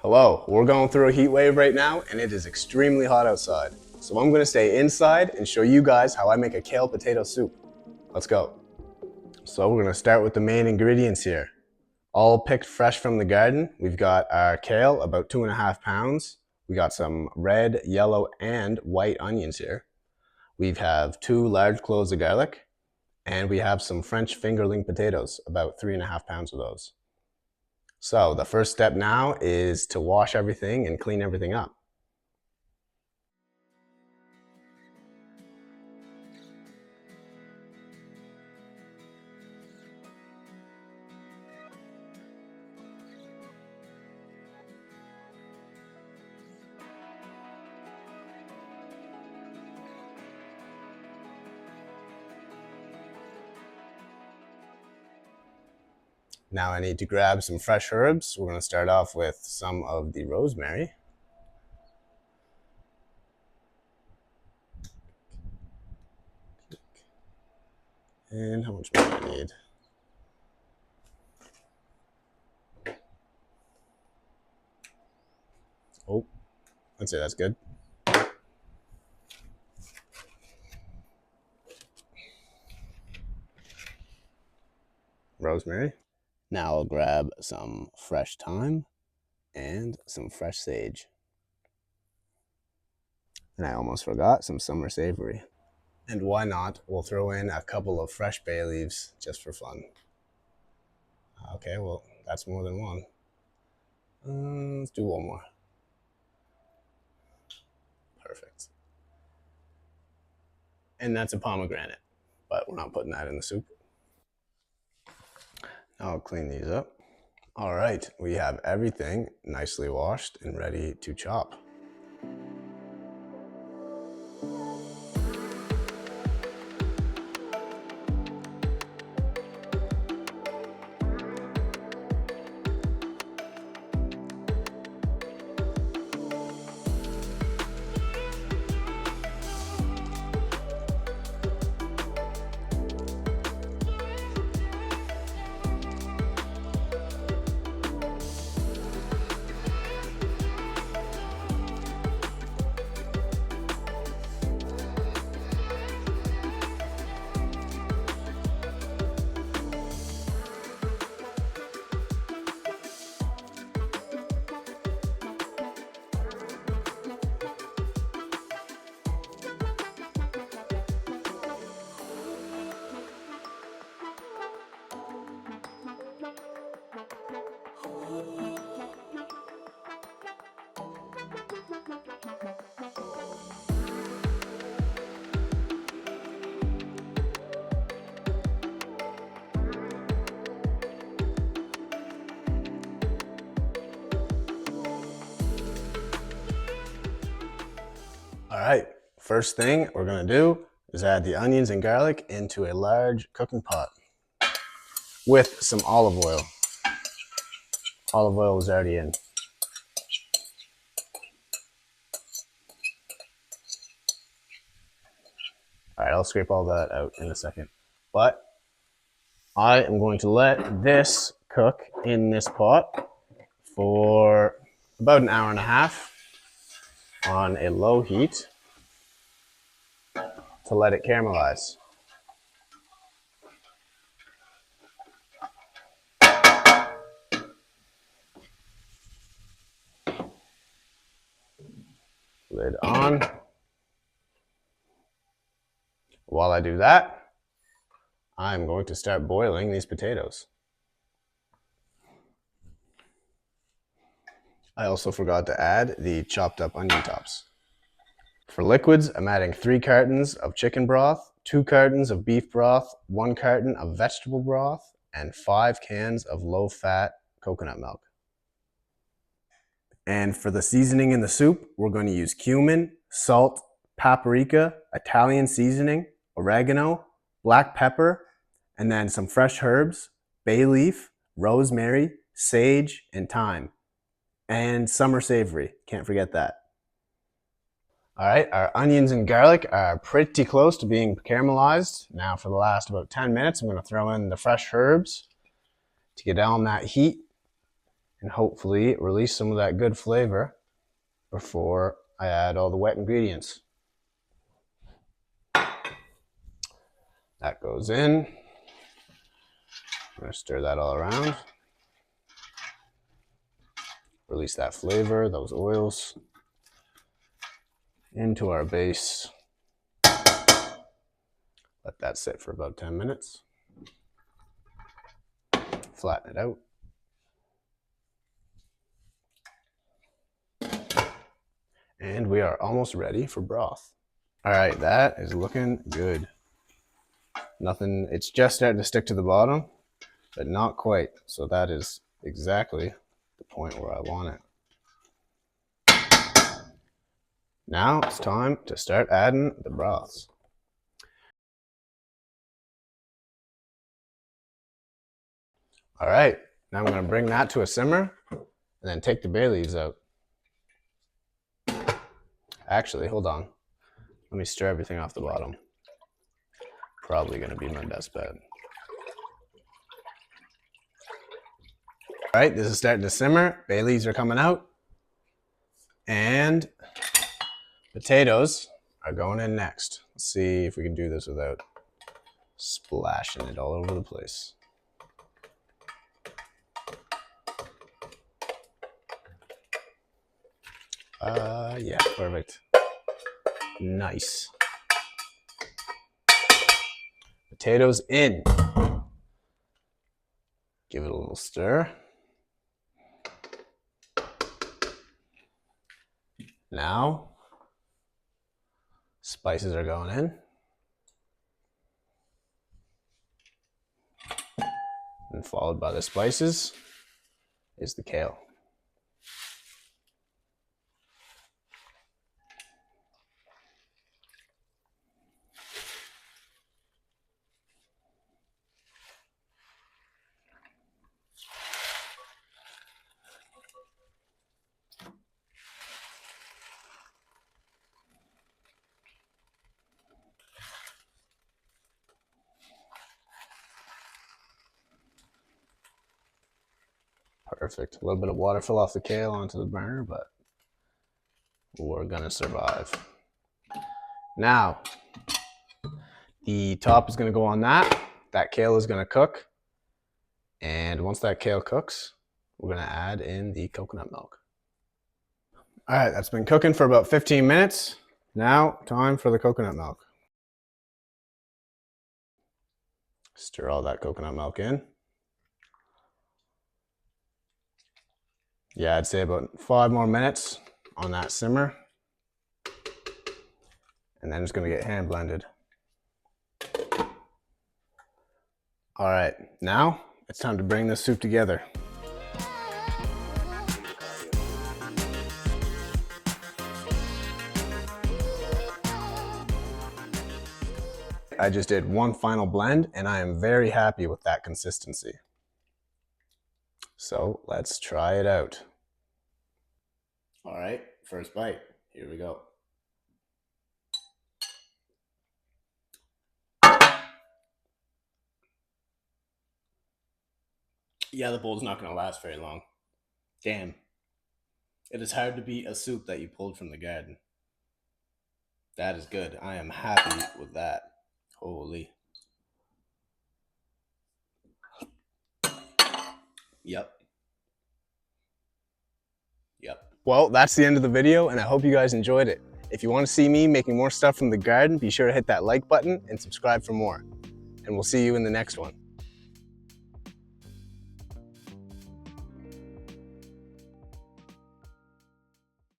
Hello, we're going through a heat wave right now and it is extremely hot outside. So I'm gonna stay inside and show you guys how I make a kale potato soup. Let's go. So we're gonna start with the main ingredients here. All picked fresh from the garden. We've got our kale, about 2.5 pounds. We got some red, yellow, and white onions here. We have 2 large cloves of garlic, and we have some French fingerling potatoes, about 3.5 pounds of those. So the first step now is to wash everything and clean everything up. Now I need to grab some fresh herbs. We're going to start off with some of the rosemary. And how much more do I need? Oh, I'd say that's good. Rosemary. Now I'll grab some fresh thyme and some fresh sage. And I almost forgot some summer savory. And why not? We'll throw in a couple of fresh bay leaves just for fun. Okay, well, that's more than one. Let's do one more. Perfect. And that's a pomegranate, but we're not putting that in the soup. Now I'll clean these up. All right, we have everything nicely washed and ready to chop. All right, first thing we're gonna do is add the onions and garlic into a large cooking pot with some olive oil. Olive oil is already in. All right, I'll scrape all that out in a second. But I am going to let this cook in this pot for about an hour and a half on a low heat to let it caramelize. Lid on. While I do that, I'm going to start boiling these potatoes. I also forgot to add the chopped up onion tops. For liquids, I'm adding 3 cartons of chicken broth, 2 cartons of beef broth, 1 carton of vegetable broth, and 5 cans of low-fat coconut milk. And for the seasoning in the soup, we're going to use cumin, salt, paprika, Italian seasoning, oregano, black pepper, and then some fresh herbs, bay leaf, rosemary, sage, and thyme. And summer savory, can't forget that. All right, our onions and garlic are pretty close to being caramelized. Now for the last about 10 minutes, I'm gonna throw in the fresh herbs to get down that heat. and hopefully release some of that good flavor before I add all the wet ingredients. That goes in. I'm going to stir that all around. Release that flavor, those oils, into our base. Let that sit for about 10 minutes. Flatten it out. And we are almost ready for broth. All right, that is looking good. Nothing, it's just starting to stick to the bottom, but not quite. So that is exactly the point where I want it. Now it's time to start adding the broths. All right, now I'm going to bring that to a simmer and then take the bay leaves out. Actually, hold on. Let me stir everything off the bottom. Probably going to be my best bet. All right, this is starting to simmer. Bay leaves are coming out. And potatoes are going in next. Let's see if we can do this without splashing it all over the place. Yeah, perfect. Nice. Potatoes in. Give it a little stir. Now, spices are going in. And followed by the spices is the kale. Perfect. A little bit of water fell off the kale onto the burner, but we're gonna survive. Now, the top is gonna go on that. That kale is gonna cook. And once that kale cooks, we're gonna add in the coconut milk. All right, that's been cooking for about 15 minutes. Now, time for the coconut milk. Stir all that coconut milk in. Yeah, I'd say about 5 more minutes on that simmer. And then it's gonna get hand blended. All right, now it's time to bring this soup together. I just did one final blend and I am very happy with that consistency. So let's try it out. All right, first bite. Here we go. Yeah, the bowl's not going to last very long. Damn. It is hard to beat a soup that you pulled from the garden. That is good. I am happy with that. Holy. Yep. Well, that's the end of the video, and I hope you guys enjoyed it. If you want to see me making more stuff from the garden, be sure to hit that like button and subscribe for more. And we'll see you in the next one.